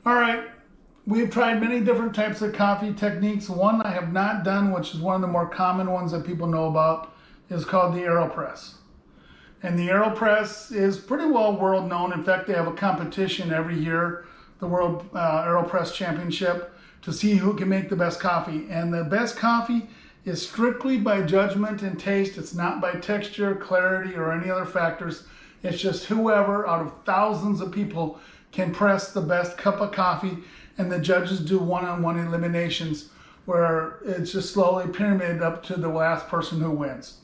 All right, we've tried many different types of coffee techniques. One I have not done, which is one of the more common ones that people know about, is called the Aeropress. And the Aeropress is pretty well world known. In fact, they have a competition every year, the World Aeropress Championship, to see who can make the best coffee. And the best coffee is strictly by judgment and taste. It's not by texture, clarity, or any other factors. It's just whoever out of thousands of people can press the best cup of coffee, and the judges do one-on-one eliminations where it's just slowly pyramided up to the last person who wins.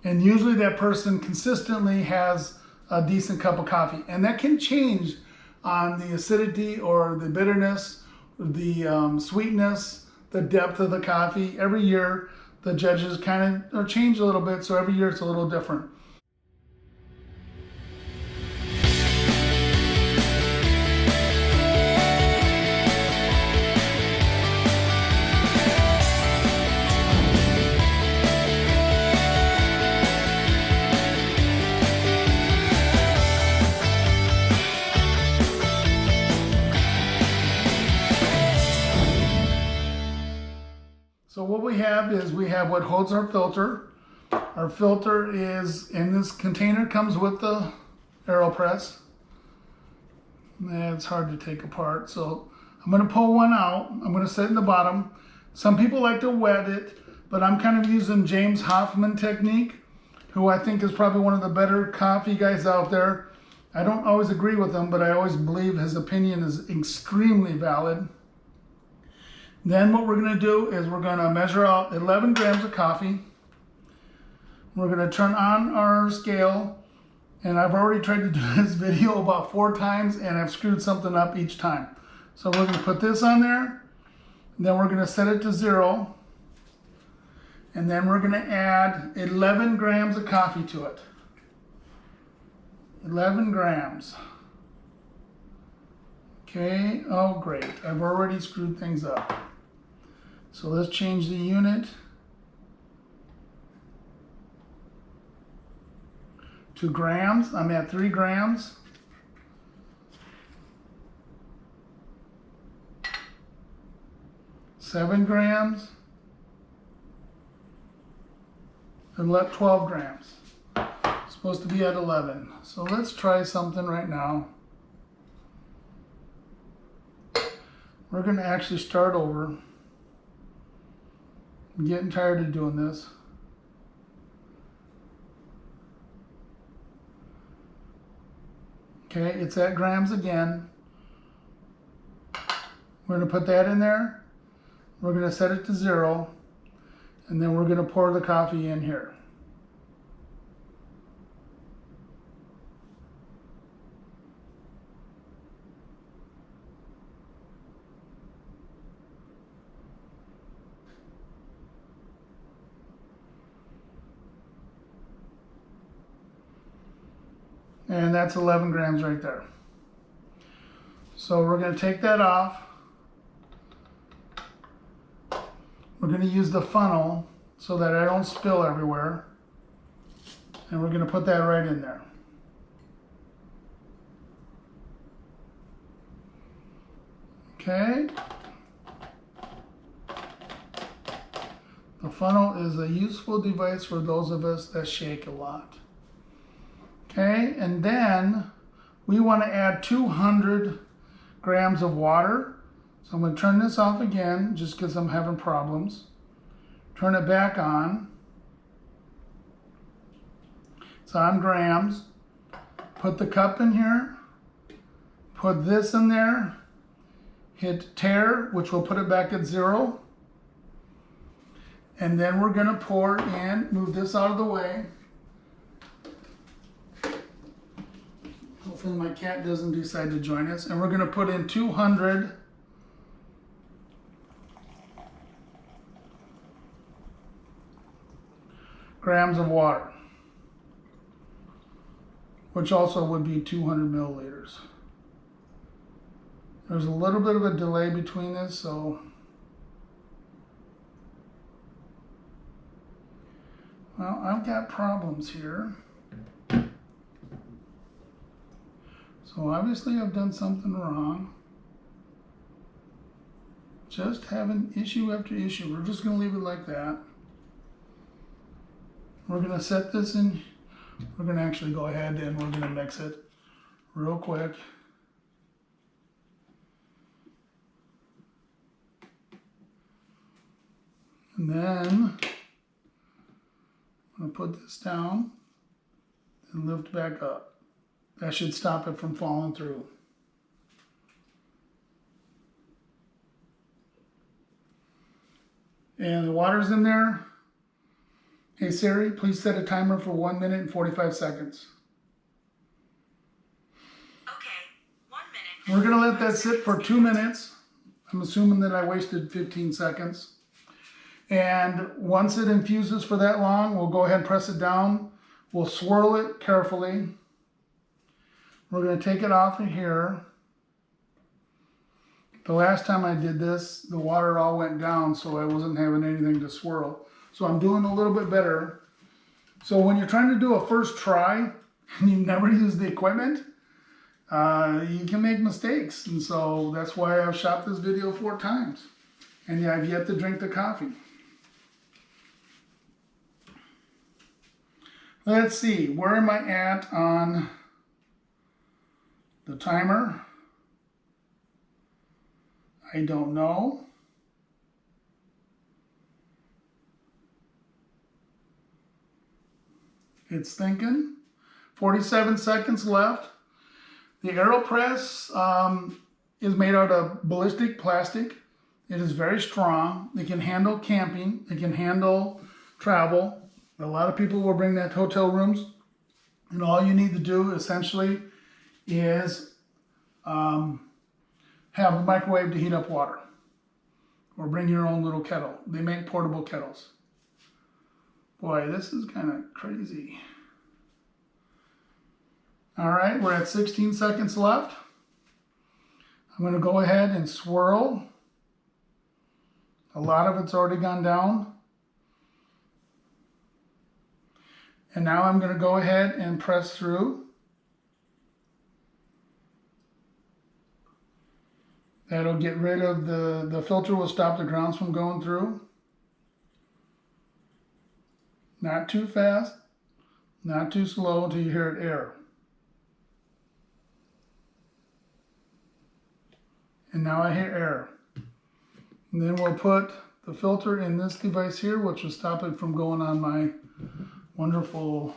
And usually that person consistently has a decent cup of coffee, and that can change on the acidity or the bitterness, the sweetness, the depth of the coffee. Every year the judges kind of change a little bit, so every year it's a little different. So what we have is we have what holds our filter. Our filter is in this container, comes with the Aeropress. It's hard to take apart. So I'm going to pull one out. I'm going to set it in the bottom. Some people like to wet it, but I'm kind of using James Hoffman technique, who I think is probably one of the better coffee guys out there. I don't always agree with him, but I always believe his opinion is extremely valid. Then what we're going to do is we're going to measure out 11 grams of coffee. We're going to turn on our scale, and I've already tried to do this video about 4 times, and I've screwed something up each time. So we're going to put this on there, then we're going to set it to 0, and then we're going to add 11 grams of coffee to it. 11 grams. Okay, oh great, I've already screwed things up. So let's change the unit to grams. I'm at 3 grams. Seven grams. And 12 grams. It's supposed to be at 11. So let's try something right now. We're going to actually start over. I'm getting tired of doing this. Okay, it's at grams again. We're going to put that in there. We're going to set it to 0. And then we're going to pour the coffee in here. And that's 11 grams right there. So we're going to take that off. We're going to use the funnel so that I don't spill everywhere. And we're going to put that right in there. Okay. The funnel is a useful device for those of us that shake a lot. Okay, and then we want to add 200 grams of water. So I'm going to turn this off again just because I'm having problems. Turn it back on. It's on grams. Put the cup in here. Put this in there. Hit tare, which will put it back at 0. And then we're going to pour in, move this out of the way. Hopefully my cat doesn't decide to join us. And we're going to put in 200 grams of water, which also would be 200 milliliters. There's a little bit of a delay between this, so well, I've got problems here. So obviously I've done something wrong. just having issue after issue. We're just going to leave it like that. We're going to set this in. We're going to actually go ahead and we're going to mix it real quick. And then I'm going to put this down and lift back up. That should stop it from falling through. And the water's in there. Hey Siri, please set a timer for 1 minute and 45 seconds. Okay, 1 minute. We're going to let that sit for 2 minutes. I'm assuming that I wasted 15 seconds. And once it infuses for that long, we'll go ahead and press it down. We'll swirl it carefully. We're going to take it off of here. The last time I did this, the water all went down, so I wasn't having anything to swirl. So I'm doing a little bit better. So when you're trying to do a first try and you've never used the equipment, you can make mistakes. And so that's why I've shot this video 4 times. And I've yet to drink the coffee. Let's see, where am I at on the timer? I don't know. It's thinking. 47 seconds left. The Aeropress is made out of ballistic plastic. It is very strong. It can handle camping. It can handle travel. A lot of people will bring that to hotel rooms. And all you need to do essentially is have a microwave to heat up water. Or bring your own little kettle. They make portable kettles. Boy, this is kind of crazy. All right, we're at 16 seconds left. I'm going to go ahead and swirl. A lot of it's already gone down. And now I'm going to go ahead and press through. That'll get rid of the filter will stop the grounds from going through. Not too fast, not too slow until you hear it air. And now I hear air. And then we'll put the filter in this device here, which will stop it from going on my wonderful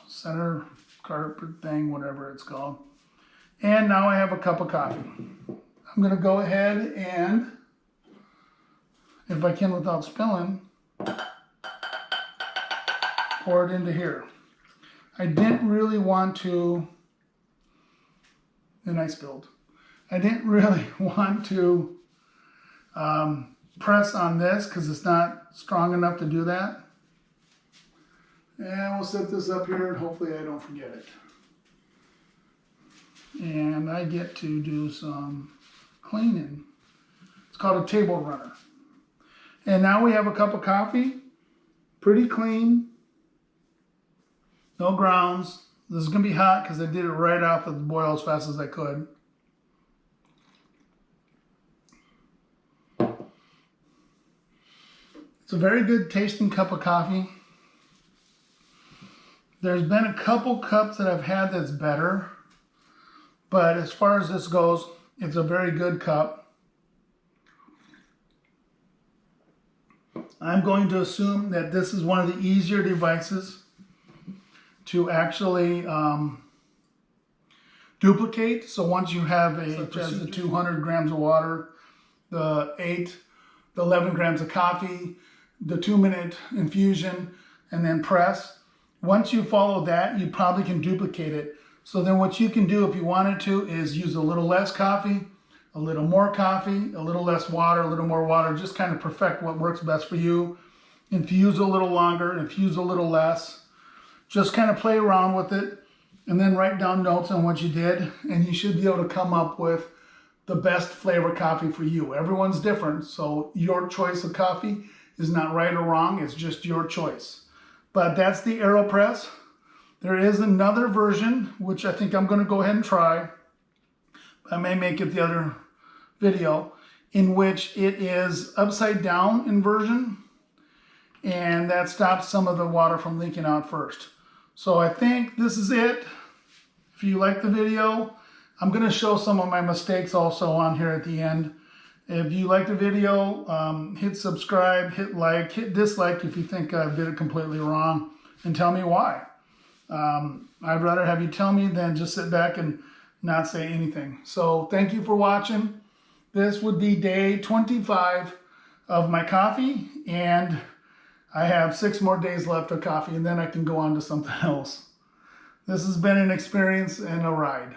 center carpet thing, whatever it's called. And now I have a cup of coffee. I'm going to go ahead and, if I can without spilling, pour it into here. I didn't really want to, and I spilled. I didn't really want to press on this because it's not strong enough to do that. And we'll set this up here and hopefully I don't forget it. And I get to do some cleaning. It's called a table runner. And now we have a cup of coffee. Pretty clean. No grounds. This is going to be hot because I did it right off of the boil as fast as I could. It's a very good tasting cup of coffee. There's been a couple cups that I've had that's better. But as far as this goes, it's a very good cup. I'm going to assume that this is one of the easier devices to actually duplicate. So once you have such as the 200 grams of water, the 11 grams of coffee, the 2-minute infusion, and then press. Once you follow that, you probably can duplicate it. So then what you can do if you wanted to is use a little less coffee, a little more coffee, a little less water, a little more water, just kind of perfect what works best for you. Infuse a little longer, infuse a little less. Just kind of play around with it and then write down notes on what you did and you should be able to come up with the best flavor coffee for you. Everyone's different, so your choice of coffee is not right or wrong, it's just your choice. But that's the Aeropress. There is another version, which I think I'm going to go ahead and try. I may make it the other video in which it is upside down inversion, and that stops some of the water from leaking out first. So I think this is it. If you like the video, I'm going to show some of my mistakes also on here at the end. If you like the video, hit subscribe, hit like, hit dislike if you think I did it completely wrong, and tell me why. I'd rather have you tell me than just sit back and not say anything. So thank you for watching. This would be day 25 of my coffee, and I have 6 more days left of coffee, and then I can go on to something else. This has been an experience and a ride.